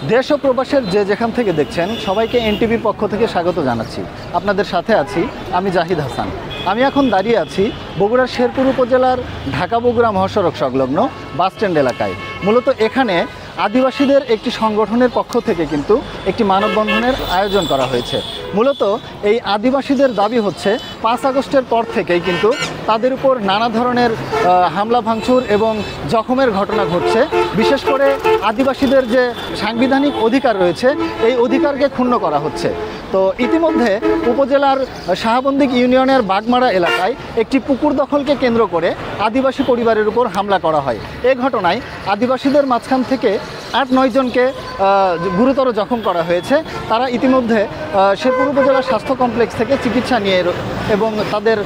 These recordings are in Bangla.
দেশ ও প্রবাসের যে যেখান থেকে দেখছেন সবাইকে এনটিভির পক্ষ থেকে স্বাগত জানাচ্ছি। আপনাদের সাথে আছি আমি জাহিদ হাসান। আমি এখন দাঁড়িয়ে আছি বগুড়ার শেরপুর উপজেলার ঢাকা বগুড়া মহাসড়ক সংলগ্ন বাসস্ট্যান্ড এলাকায়। মূলত এখানে আদিবাসীদের একটি সংগঠনের পক্ষ থেকে কিন্তু একটি মানববন্ধনের আয়োজন করা হয়েছে। মূলত এই আদিবাসীদের দাবি হচ্ছে 5 আগস্টের পর থেকেই কিন্তু তাদের উপর নানা ধরনের হামলা ভাঙচুর এবং জখমের ঘটনা ঘটছে। বিশেষ করে আদিবাসীদের যে সাংবিধানিক অধিকার রয়েছে এই অধিকারকে ক্ষুণ্ণ করা হচ্ছে। তো ইতিমধ্যে উপজেলার শাহবন্দিক ইউনিয়নের বাগমারা এলাকায় একটি পুকুর দখলকে কেন্দ্র করে আদিবাসী পরিবারের উপর হামলা করা হয়। এই ঘটনায় আদিবাসীদের মাঝখান থেকে 8-9 জনকে গুরুতর জখম করা হয়েছে। তারা ইতিমধ্যে শেরপুর উপজেলা স্বাস্থ্য কমপ্লেক্স থেকে চিকিৎসা নিয়ে এবং তাদের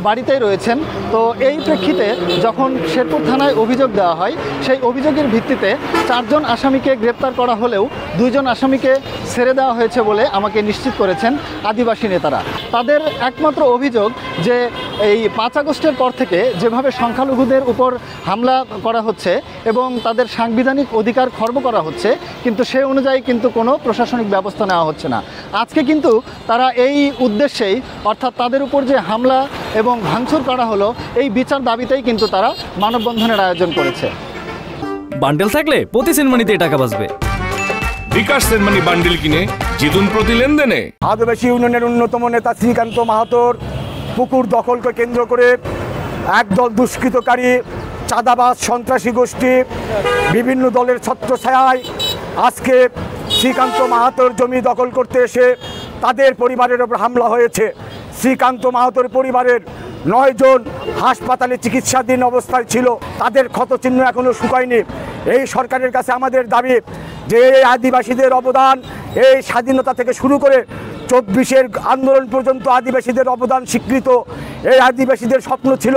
বাড়িতেই রয়েছেন। তো এই প্রেক্ষিতে যখন শেরপুর থানায় অভিযোগ দেওয়া হয় সেই অভিযোগের ভিত্তিতে 4 জন আসামিকে গ্রেপ্তার করা হলেও 2 জন আসামিকে ছেড়ে দেওয়া হয়েছে বলে আমাকে নিশ্চিত করেছেন আদিবাসী নেতারা। তাদের একমাত্র অভিযোগ যে এই 5 আগস্টের পর থেকে যেভাবে সংখ্যালঘুদের উপর হামলা করা হচ্ছে এবং তাদের সাংবিধানিক অধিকার খর্ব করা হচ্ছে, কিন্তু সে অনুযায়ী কিন্তু কোনো প্রশাসনিক ব্যবস্থা নেওয়া হচ্ছে না। আজকে কিন্তু তারা এই উদ্দেশ্যেই, অর্থাৎ তাদের উপর যে হামলা এবং ভাঙচুর করা হলো এই বিচার দাবিতেই কিন্তু তারা মানববন্ধনের আয়োজন করেছে। বান্ডেল থাকলে প্রতি সেনমানিতে টাকা বাঁচবে। বিকাশ সেনমানি বান্ডেল কিনে জিতুন প্রতি লেনদেনে। আদিবাসী ইউনিয়নের অন্যতম নেতা শ্রীকান্ত মাহাতোর পুকুর দখলকে কেন্দ্র করে একদল দুষ্কৃতকারী চাঁদাবাজ সন্ত্রাসী গোষ্ঠী বিভিন্ন দলের ছত্রছায়ায় আজকে শ্রীকান্ত মাহাতোর জমি দখল করতে এসে তাদের পরিবারের ওপর হামলা হয়েছে। শ্রীকান্ত মাহাতোর পরিবারের 9 জন হাসপাতালে চিকিৎসাধীন অবস্থায় ছিল, তাদের ক্ষতচিহ্ন এখনও শুকায়নি। এই সরকারের কাছে আমাদের দাবি যে এই আদিবাসীদের অবদান, এই স্বাধীনতা থেকে শুরু করে 24-এর আন্দোলন পর্যন্ত আদিবাসীদের অবদান স্বীকৃত। এই আদিবাসীদের স্বপ্ন ছিল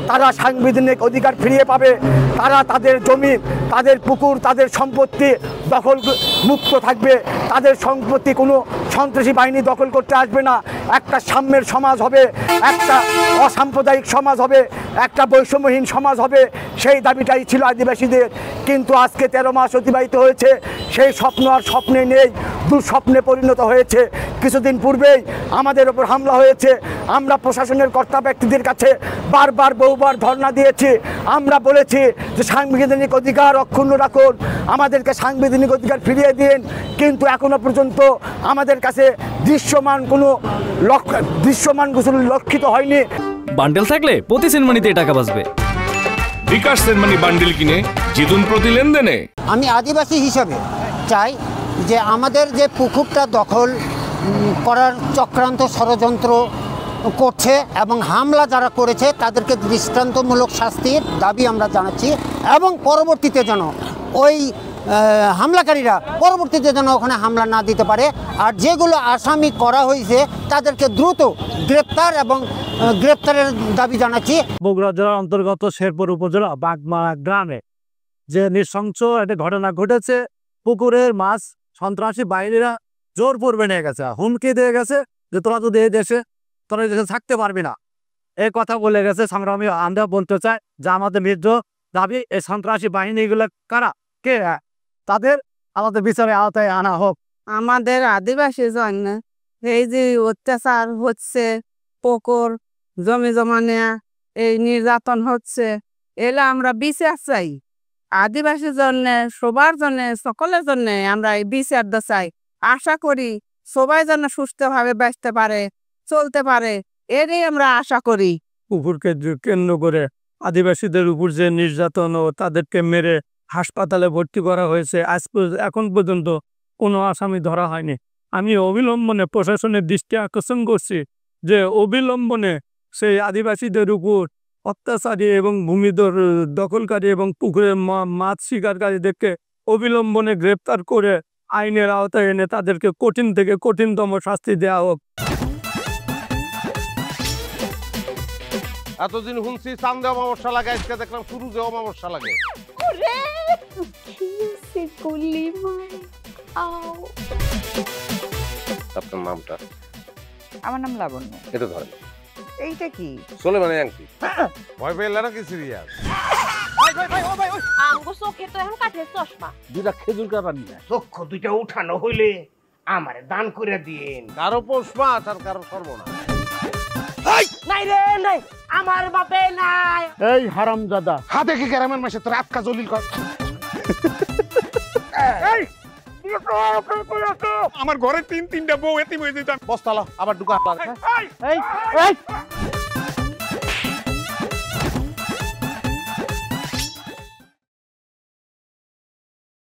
তারা সাংবিধানিক অধিকার ফিরিয়ে পাবে, তারা তাদের জমি, তাদের পুকুর, তাদের সম্পত্তি দখল মুক্ত থাকবে, তাদের সম্পত্তি কোনো সন্ত্রাসী বাহিনী দখল করতে আসবে না, একটা সাম্যের সমাজ হবে, একটা অসাম্প্রদায়িক সমাজ হবে, একটা বৈষম্যহীন সমাজ হবে। সেই দাবিটাই ছিল আদিবাসীদের। কিন্তু আজকে 13 মাস অতিবাহিত হয়েছে, সেই স্বপ্ন আর স্বপ্নে নেই, দুঃস্বপ্নে পরিণত হয়েছে। কিছুদিন পূর্বেই আমাদের ওপর হামলা হয়েছে। আমরা প্রশাসনের কর্তা ব্যক্তিদের কাছে বহুবার ধর্ণা দিয়েছি। আমরা বলেছি যে সাংবিধানিক অধিকার অক্ষুণ্ণ রাখুন, আমাদেরকে সাংবিধানিক অধিকার ফিরিয়ে দিন। কিন্তু এখনো পর্যন্ত আমাদের কাছে দৃশ্যমান কোনো লক্ষিত হয়নি। বান্ডেল থাকলে প্রতি সেনমানিতে টাকা বাঁচবে। বিকাশ সেনমানি বান্ডেল কিনে জিতুন প্রতি লেনদেনে। আমি আদিবাসী হিসাবে চাই যে আমাদের যে পুকুরটা দখল করার চক্রান্ত ষড়যন্ত্র করছে এবং হামলা যারা করেছে তাদেরকে দৃষ্টান্তমূলক শাস্তির দাবি আমরা জানাচ্ছি এবং পরবর্তীতে যেন ওই হামলাকারীরা পরবর্তীতে যেন ওখানে হামলা না দিতে পারে। আর যেগুলো আসামি করা হয়েছে তাদেরকে দ্রুত গ্রেপ্তার এবং গ্রেপ্তারের দাবি জানাচ্ছি। বগুড়া জেলার অন্তর্গত শেরপুর উপজেলা বাগমারা গ্রামে যে নৃশংস একটা ঘটনা ঘটেছে, পুকুরের মাছ সন্ত্রাসী বাহিনীরা জোরপূর্বে নিয়ে গেছে, হুমকি দিয়ে গেছে যে তোরা যদি এই দেশে থাকতে পারবি না, এই কথা বলে গেছে। সংগ্রামী আমরা বলতে চাই যে আমাদের নির্দ দাবি এই সন্ত্রাসী বাহিনীগুলো কারা, কে, তাদের আমাদের বিচারে আওতায় আনা হোক। আমাদের আদিবাসী জন্য এই যে অত্যাচার হচ্ছে, পুকুর জমি জমা নেয়া, এই নির্যাতন হচ্ছে, এলে আমরা বিচার চাই। আদিবাসীর জন্য, সবার জন্য, সকলের জন্য আমরা এই বিচারটা চাই। আশা করি সবাই যেন সুস্থভাবে বাঁচতে পারে, চলতে পারে, এরই আমরা আশা করি। পুকুরকে কেন্দ্র করে আদিবাসীদের উপর যে নির্যাতন ও তাদেরকে মেরে হাসপাতালে ভর্তি করা হয়েছে, এখন পর্যন্ত কোনো আসামি ধরা হয়নি। আমি অবিলম্বনে প্রশাসনের দৃষ্টি আকর্ষণ করছি যে অবিলম্বনে সেই আদিবাসীদের উপর অত্যাচারী এবং ভূমি দখলকারী এবং পুকুরের মাছ শিকারকারীদেরকে অবিলম্বনে গ্রেপ্তার করে আইনের আওতায় এনে তাদেরকে কঠিন থেকে কঠিনতম শাস্তি দেওয়া হোক। এতদিন শুনছি চান্দে অমাবস্যা লাগে, আজকে দেখলাম সূর্যে অমাবস্যা লাগে। আপনার নামটা? আমার নাম লাবণ্য। এটা ধরেন। এইটা কি? সোলেমানি আংটি। ভয় পেলে নাকি সিরিয়াস? আমগো চোখে তো এখন কাঠের চশমা। দুইটা খেজুর কাটা নিয়ে চক্ষু দুইটা উঠানো হইলে আমারে দান করে দিন। কারো পৌষ মাস আর কারো সর্বনাশ। নাই রে নাই, আমার বাপে নাই। এই হারামজাদা হাতে কি গ্রামের মাসে তোর আটকা জলিল কর। এই আমার ঘরে তিনটা বউ এতিম হয়ে যেতাম। বস্তালো আবার ঢুকা। এই